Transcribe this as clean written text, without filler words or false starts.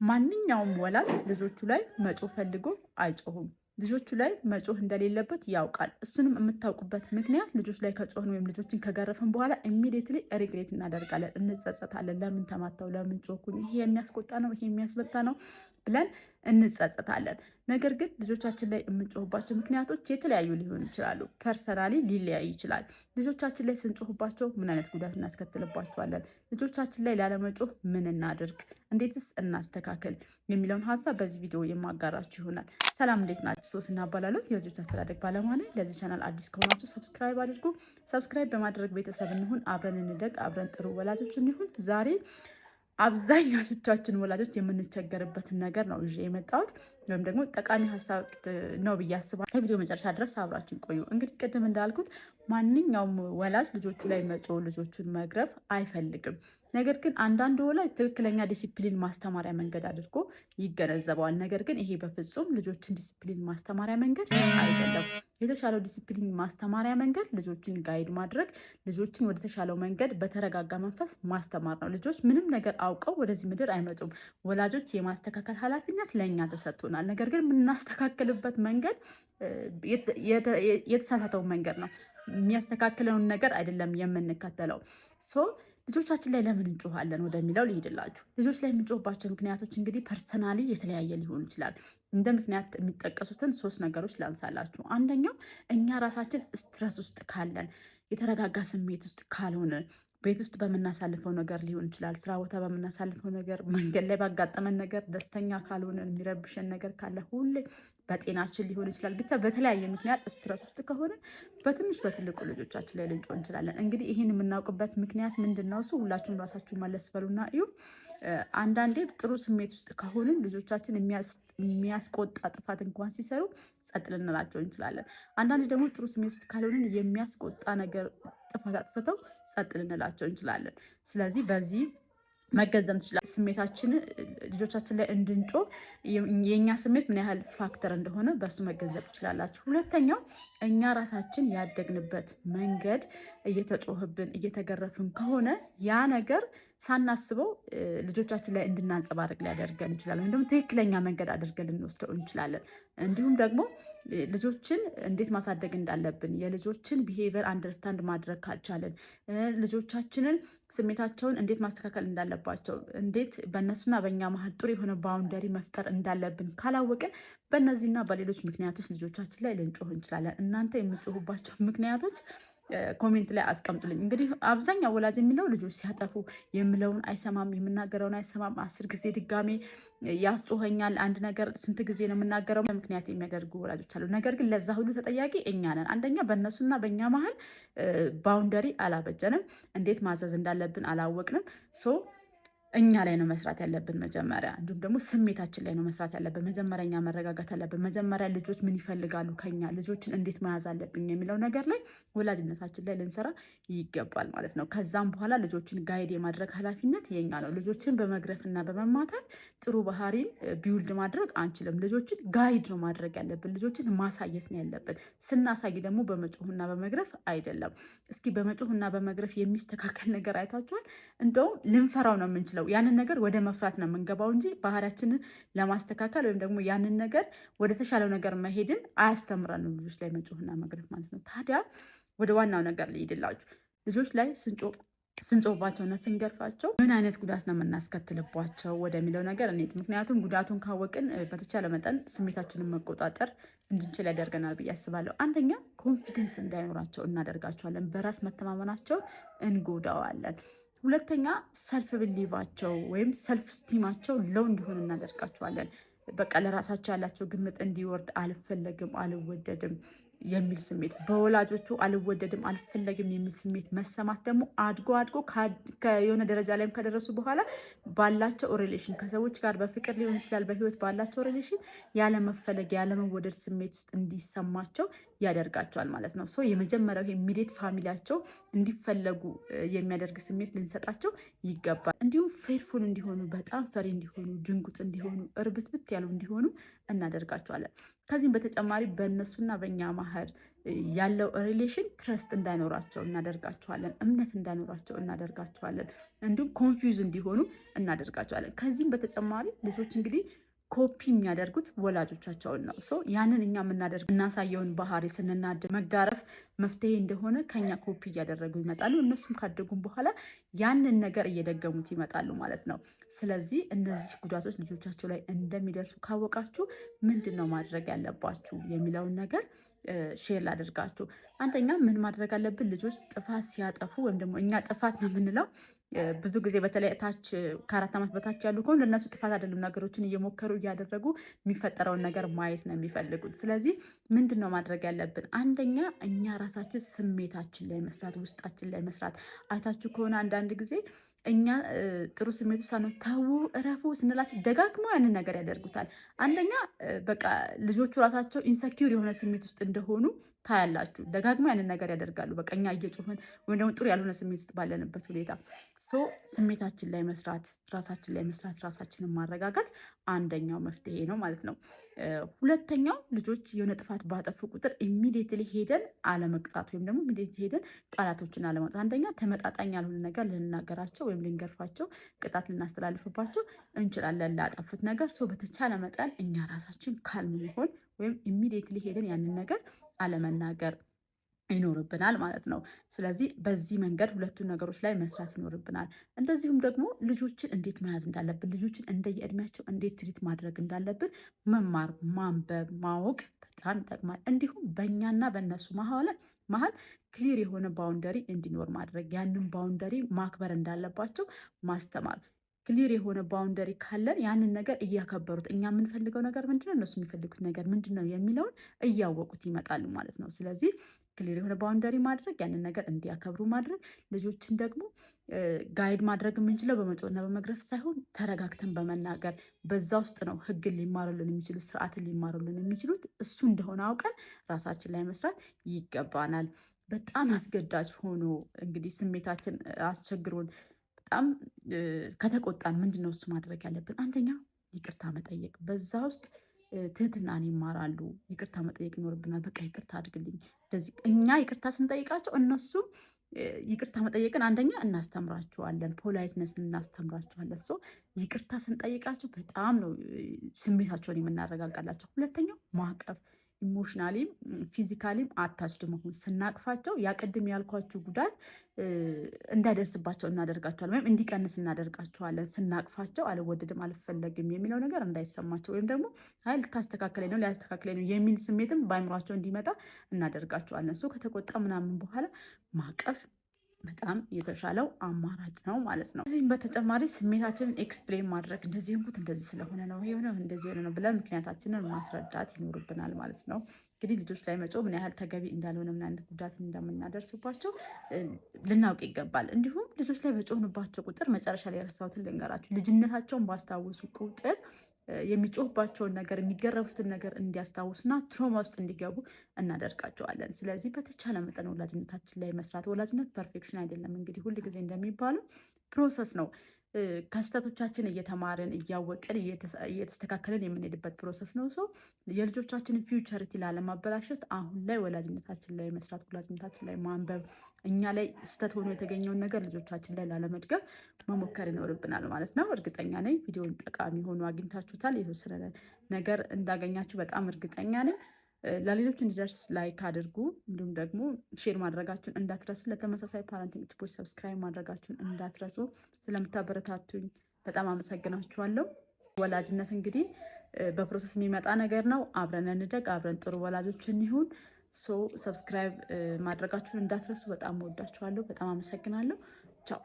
ማንኛውም ወላጅ ልጆቹ ላይ መጮህ ፈልጎ አይጮሁም። ልጆቹ ላይ መጮህ እንደሌለበት ያውቃል። እሱንም የምታውቁበት ምክንያት ልጆች ላይ ከጮህን ወይም ልጆችን ከገረፍን በኋላ ኢሚዲየትሊ ሪግሬት እናደርጋለን፣ እንጸጸታለን። ለምን ተማታው፣ ለምን ጮኩኝ፣ ይሄ የሚያስቆጣ ነው፣ ይሄ የሚያስበታ ነው ብለን እንጸጸታለን። ነገር ግን ልጆቻችን ላይ የምንጮህባቸው ምክንያቶች የተለያዩ ሊሆኑ ይችላሉ። ፐርሰናሊ ሊለያይ ይችላል። ልጆቻችን ላይ ስንጮህባቸው ምን አይነት ጉዳት እናስከትልባቸዋለን? ልጆቻችን ላይ ላለመጮህ ምን እናድርግ? እንዴትስ እናስተካክል? የሚለውን ሀሳብ በዚህ ቪዲዮ የማጋራችሁ ይሆናል። ሰላም፣ እንዴት ናችሁ? ሶስና እባላለሁ፣ የልጆች አስተዳደግ ባለሙያ ነኝ። ለዚህ ቻናል አዲስ ከሆናችሁ ሰብስክራይብ አድርጉ። ሰብስክራይብ በማድረግ ቤተሰብ እንሁን፣ አብረን እንደግ፣ አብረን ጥሩ ወላጆች እንሁን። ዛሬ አብዛኛዎቻችን ወላጆች የምንቸገርበትን ነገር ነው ይዤ የመጣሁት፣ ወይም ደግሞ ጠቃሚ ሀሳብ ነው ብዬ አስባለሁ። የቪዲዮ መጨረሻ ድረስ አብራችን ቆዩ። እንግዲህ ቅድም እንዳልኩት ማንኛውም ወላጅ ልጆቹ ላይ መጮህ፣ ልጆቹን መግረፍ አይፈልግም። ነገር ግን አንዳንድ ወላጅ ትክክለኛ ዲሲፕሊን ማስተማሪያ መንገድ አድርጎ ይገነዘበዋል። ነገር ግን ይሄ በፍጹም ልጆችን ዲሲፕሊን ማስተማሪያ መንገድ አይደለም። የተሻለው ዲሲፕሊን ማስተማሪያ መንገድ ልጆችን ጋይድ ማድረግ፣ ልጆችን ወደ ተሻለው መንገድ በተረጋጋ መንፈስ ማስተማር ነው። ልጆች ምንም ነገር አውቀው ወደዚህ ምድር አይመጡም። ወላጆች የማስተካከል ኃላፊነት ለእኛ ተሰጥቶናል። ነገር ግን የምናስተካክልበት መንገድ የተሳሳተውን መንገድ ነው። የሚያስተካክለውን ነገር አይደለም የምንከተለው። ልጆቻችን ላይ ለምን እንጮሃለን ወደሚለው ልሄድላችሁ። ልጆች ላይ የምንጮህባቸው ምክንያቶች እንግዲህ ፐርሰናሊ የተለያየ ሊሆን ይችላል። እንደ ምክንያት የሚጠቀሱትን 3 ነገሮች ላንሳላችሁ። አንደኛው እኛ ራሳችን ስትረስ ውስጥ ካለን፣ የተረጋጋ ስሜት ውስጥ ካልሆነ፣ ቤት ውስጥ በምናሳልፈው ነገር ሊሆን ይችላል፣ ስራ ቦታ በምናሳልፈው ነገር፣ መንገድ ላይ ባጋጠመን ነገር ደስተኛ ካልሆነ፣ የሚረብሸን ነገር ካለ፣ ሁሌ በጤናችን ሊሆን ይችላል። ብቻ በተለያየ ምክንያት ስትረስ ውስጥ ከሆነ በትንሽ በትልቁ ልጆቻችን ላይ ልንጮህ እንችላለን። እንግዲህ ይህን የምናውቅበት ምክንያት ምንድን ነው? እሱ ሁላችሁም ራሳችሁ መለስ በሉና እዩ። አንዳንዴ ጥሩ ስሜት ውስጥ ከሆንን ልጆቻችን የሚያስቆጣ ጥፋት እንኳን ሲሰሩ ጸጥ ልንላቸው እንችላለን። አንዳንዴ ደግሞ ጥሩ ስሜት ውስጥ ካልሆንን የሚያስቆጣ ነገር ጥፋት አጥፍተው ጸጥ ልንላቸው እንችላለን። ስለዚህ በዚህ መገንዘብ ትችላላችሁ። ስሜታችን ልጆቻችን ላይ እንድንጮህ የእኛ ስሜት ምን ያህል ፋክተር እንደሆነ በሱ መገንዘብ ትችላላችሁ። ሁለተኛው እኛ ራሳችን ያደግንበት መንገድ እየተጮህብን እየተገረፍን ከሆነ ያ ነገር ሳናስበው ልጆቻችን ላይ እንድናንጸባርቅ ሊያደርገን ይችላል፣ ወይም ደግሞ ትክክለኛ መንገድ አድርገን ልንወስደው እንችላለን። እንዲሁም ደግሞ ልጆችን እንዴት ማሳደግ እንዳለብን የልጆችን ቢሄቪየር አንደርስታንድ ማድረግ ካልቻለን፣ ልጆቻችንን ስሜታቸውን እንዴት ማስተካከል እንዳለባቸው፣ እንዴት በእነሱና በእኛ መሀል ጥሩ የሆነ ባውንደሪ መፍጠር እንዳለብን ካላወቅን በእነዚህና በሌሎች ምክንያቶች ልጆቻችን ላይ ልንጮህ እንችላለን። እናንተ የምትጮሁባቸው ምክንያቶች ኮሜንት ላይ አስቀምጡልኝ። እንግዲህ አብዛኛው ወላጅ የሚለው ልጆች ሲያጠፉ የምለውን አይሰማም፣ የምናገረውን አይሰማም፣ 10 ጊዜ ድጋሜ ያስጮኸኛል። አንድ ነገር ስንት ጊዜ ነው የምናገረው? ምክንያት የሚያደርጉ ወላጆች አሉ። ነገር ግን ለዛ ሁሉ ተጠያቂ እኛ ነን። አንደኛ በእነሱና በእኛ መሀል ባውንደሪ አላበጀንም፣ እንዴት ማዘዝ እንዳለብን አላወቅንም። እኛ ላይ ነው መስራት ያለብን መጀመሪያ። እንዲሁም ደግሞ ስሜታችን ላይ ነው መስራት ያለብን መጀመሪያ። እኛ መረጋጋት አለብን መጀመሪያ። ልጆች ምን ይፈልጋሉ ከኛ፣ ልጆችን እንዴት መያዝ አለብኝ የሚለው ነገር ላይ ወላጅነታችን ላይ ልንሰራ ይገባል ማለት ነው። ከዛም በኋላ ልጆችን ጋይድ የማድረግ ኃላፊነት የኛ ነው። ልጆችን በመግረፍና በመማታት ጥሩ ባህሪን ቢውልድ ማድረግ አንችልም። ልጆችን ጋይድ ነው ማድረግ ያለብን፣ ልጆችን ማሳየት ነው ያለብን። ስናሳይ ደግሞ በመጮህና በመግረፍ አይደለም። እስኪ በመጮህና በመግረፍ የሚስተካከል ነገር አይታችኋል? እንደውም ልንፈራው ነው የምንችለው። ያንን ነገር ወደ መፍራት ነው የምንገባው እንጂ ባህሪያችንን ለማስተካከል ወይም ደግሞ ያንን ነገር ወደ ተሻለው ነገር መሄድን አያስተምረንም ልጆች ላይ መጮህና መግረፍ ማለት ነው። ታዲያ ወደ ዋናው ነገር ልሄድላችሁ። ልጆች ላይ ስንጮህባቸውና ስንገርፋቸው ምን አይነት ጉዳት ነው የምናስከትልባቸው ወደሚለው ነገር እንሂድ። ምክንያቱም ጉዳቱን ካወቅን በተቻለ መጠን ስሜታችንን መቆጣጠር እንድንችል ያደርገናል ብዬ አስባለሁ። አንደኛ ኮንፊደንስ እንዳይኖራቸው እናደርጋቸዋለን። በራስ መተማመናቸው እንጎዳዋለን። ሁለተኛ ሰልፍ ብሊቫቸው ወይም ሰልፍ ስቲማቸው ለው እንዲሆን እናደርጋቸዋለን። በቃ ለራሳቸው ያላቸው ግምት እንዲወርድ አልፈለግም፣ አልወደድም የሚል ስሜት በወላጆቹ አልወደድም አልፈለግም የሚል ስሜት መሰማት ደግሞ አድጎ የሆነ ደረጃ ላይም ከደረሱ በኋላ ባላቸው ሪሌሽን ከሰዎች ጋር በፍቅር ሊሆን ይችላል፣ በህይወት ባላቸው ሪሌሽን ያለመፈለግ ያለመወደድ ስሜት ውስጥ እንዲሰማቸው ያደርጋቸዋል ማለት ነው። የመጀመሪያው ኢሚዲየት ፋሚሊያቸው እንዲፈለጉ የሚያደርግ ስሜት ልንሰጣቸው ይገባል። እንዲሁም ፌርፉል እንዲሆኑ፣ በጣም ፈሪ እንዲሆኑ፣ ድንጉጥ እንዲሆኑ፣ እርብትብት ያሉ እንዲሆኑ እናደርጋቸዋለን። ከዚህም በተጨማሪ በእነሱና በእኛ መሀል ባህር ያለው ሪሌሽን ትረስት እንዳይኖራቸው እናደርጋቸዋለን። እምነት እንዳይኖራቸው እናደርጋቸዋለን። እንዲሁም ኮንፊውዝ እንዲሆኑ እናደርጋቸዋለን። ከዚህም በተጨማሪ ልጆች እንግዲህ ኮፒ የሚያደርጉት ወላጆቻቸውን ነው። ያንን እኛ እናሳየውን ባህሪ ስንናደድ መጋረፍ መፍትሄ እንደሆነ ከኛ ኮፒ እያደረጉ ይመጣሉ። እነሱም ካደጉም በኋላ ያንን ነገር እየደገሙት ይመጣሉ ማለት ነው። ስለዚህ እነዚህ ጉዳቶች ልጆቻቸው ላይ እንደሚደርሱ ካወቃችሁ ምንድን ነው ማድረግ ያለባችሁ የሚለውን ነገር ሼር ላደርጋችሁ። አንደኛ ምን ማድረግ አለብን? ልጆች ጥፋት ሲያጠፉ ወይም ደግሞ እኛ ጥፋት ነው የምንለው ብዙ ጊዜ በተለይ ታች ከ4 ዓመት በታች ያሉ ከሆኑ ለእነሱ ጥፋት አይደለም። ነገሮችን እየሞከሩ እያደረጉ የሚፈጠረውን ነገር ማየት ነው የሚፈልጉት። ስለዚህ ምንድን ነው ማድረግ ያለብን? አንደኛ እኛ ራሳችን ስሜታችን ላይ መስራት፣ ውስጣችን ላይ መስራት። አይታችሁ ከሆነ አንዳንድ ጊዜ እኛ ጥሩ ስሜት ውስጥ ነው ተዉ እረፉ ስንላቸው ደጋግመው ያንን ነገር ያደርጉታል። አንደኛ በቃ ልጆቹ ራሳቸው ኢንሰኪውር የሆነ ስሜት ውስጥ እንደሆኑ ታያላችሁ። ደጋግመው ያንን ነገር ያደርጋሉ። በቃ እኛ እየጮህን ወይም ደግሞ ጥሩ ያልሆነ ስሜት ውስጥ ባለንበት ሁኔታ ስሜታችን ላይ መስራት፣ ራሳችን ላይ መስራት፣ ራሳችንን ማረጋጋት አንደኛው መፍትሄ ነው ማለት ነው። ሁለተኛው ልጆች የሆነ ጥፋት ባጠፉ ቁጥር ኢሚዲየትሊ ሄደን አለመቅጣት ወይም ደግሞ ኢሚዲየትሊ ሄደን ቃላቶችን አለመቅጣት። አንደኛ ተመጣጣኝ ያልሆነ ነገር ልንናገራቸው ወይም ልንገርፋቸው፣ ቅጣት ልናስተላልፍባቸው እንችላለን ላጠፉት ነገር። በተቻለ መጠን እኛ ራሳችን ካልም መሆን ወይም ኢሚዲየትሊ ሄደን ያንን ነገር አለመናገር ይኖርብናል ማለት ነው። ስለዚህ በዚህ መንገድ ሁለቱን ነገሮች ላይ መስራት ይኖርብናል። እንደዚሁም ደግሞ ልጆችን እንዴት መያዝ እንዳለብን፣ ልጆችን እንደየእድሜያቸው እንዴት ትሪት ማድረግ እንዳለብን መማር፣ ማንበብ፣ ማወቅ በጣም ይጠቅማል። እንዲሁም በእኛና በእነሱ መሀል ክሊር የሆነ ባውንደሪ እንዲኖር ማድረግ፣ ያንን ባውንደሪ ማክበር እንዳለባቸው ማስተማር። ክሊር የሆነ ባውንደሪ ካለን ያንን ነገር እያከበሩት እኛ የምንፈልገው ነገር ምንድነው፣ እነሱ የሚፈልጉት ነገር ምንድን ነው የሚለውን እያወቁት ይመጣሉ ማለት ነው። ስለዚህ ክሊር የሆነ ባውንደሪ ማድረግ፣ ያንን ነገር እንዲያከብሩ ማድረግ። ልጆችን ደግሞ ጋይድ ማድረግ የምንችለው በመጮህና በመግረፍ ሳይሆን ተረጋግተን በመናገር በዛ ውስጥ ነው ህግን ሊማሩልን የሚችሉት፣ ስርዓትን ሊማሩልን የሚችሉት። እሱ እንደሆነ አውቀን ራሳችን ላይ መስራት ይገባናል። በጣም አስገዳጅ ሆኖ እንግዲህ ስሜታችን አስቸግሮን በጣም ከተቆጣን ምንድነው እሱ ማድረግ ያለብን? አንደኛ ይቅርታ መጠየቅ። በዛ ውስጥ ትህትናን ይማራሉ። ይቅርታ መጠየቅ ይኖርብናል። በቃ ይቅርታ አድርግልኝ። እንደዚህ እኛ ይቅርታ ስንጠይቃቸው እነሱም ይቅርታ መጠየቅን አንደኛ እናስተምራቸዋለን፣ ፖላይትነስ እናስተምራቸዋለን። ይቅርታ ስንጠይቃቸው በጣም ነው ስሜታቸውን የምናረጋጋላቸው። ሁለተኛው ማቀፍ፣ ኢሞሽናሊም ፊዚካሊም አታችድ መሆን። ስናቅፋቸው ያቅድም ያልኳችሁ ጉዳት እንዳይደርስባቸው እናደርጋቸዋለን ወይም እንዲቀንስ እናደርጋቸዋለን። ስናቅፋቸው አልወደድም አልፈለግም የሚለው ነገር እንዳይሰማቸው ወይም ደግሞ አይ ልታስተካከለኝ ነው ሊያስተካክለኝ ነው የሚል ስሜትም በአይምሯቸው እንዲመጣ እናደርጋቸዋለን። ከተቆጣ ምናምን በኋላ ማቀፍ በጣም የተሻለው አማራጭ ነው ማለት ነው። ከዚህም በተጨማሪ ስሜታችንን ኤክስፕሌን ማድረግ፣ እንደዚህ ሆንኩት እንደዚህ ስለሆነ ነው የሆነ እንደዚህ የሆነ ነው ብለን ምክንያታችንን ማስረዳት ይኖርብናል ማለት ነው። እንግዲህ ልጆች ላይ መጮህ ምን ያህል ተገቢ እንዳልሆነ፣ ምን አይነት ጉዳት እንደምናደርስባቸው ልናውቅ ይገባል። እንዲሁም ልጆች ላይ በጮህንባቸው ቁጥር መጨረሻ ላይ የረሳሁትን ልንገራችሁ፣ ልጅነታቸውን ባስታወሱ ቁጥር የሚጮህባቸውን ነገር የሚገረፉትን ነገር እንዲያስታውሱና ትሮማ ውስጥ እንዲገቡ እናደርጋቸዋለን። ስለዚህ በተቻለ መጠን ወላጅነታችን ላይ መስራት። ወላጅነት ፐርፌክሽን አይደለም። እንግዲህ ሁል ጊዜ እንደሚባለው ፕሮሰስ ነው። ከስህተቶቻችን እየተማርን እያወቅን እየተስተካከልን የምንሄድበት ፕሮሰስ ነው። የልጆቻችንን ፊውቸሪቲ ላለማበላሸት አሁን ላይ ወላጅነታችን ላይ መስራት፣ ወላጅነታችን ላይ ማንበብ፣ እኛ ላይ ስህተት ሆኖ የተገኘውን ነገር ልጆቻችን ላይ ላለመድገም መሞከር ይኖርብናል ማለት ነው። እርግጠኛ ነኝ ቪዲዮን ጠቃሚ ሆኖ አግኝታችሁታል። የተወሰነ ነገር እንዳገኛችሁ በጣም እርግጠኛ ነኝ። ለሌሎች እንዲደርስ ላይክ አድርጉ። እንዲሁም ደግሞ ሼር ማድረጋችሁን እንዳትረሱ። ለተመሳሳይ ፓረንቲንግ ቲፖች ሰብስክራይብ ማድረጋችሁን እንዳትረሱ። ስለምታበረታቱኝ በጣም አመሰግናችኋለሁ። ወላጅነት እንግዲህ በፕሮሰስ የሚመጣ ነገር ነው። አብረን እንደግ፣ አብረን ጥሩ ወላጆች እንሁን። ሰብስክራይብ ማድረጋችሁን እንዳትረሱ። በጣም ወዳችኋለሁ። በጣም አመሰግናለሁ። ቻው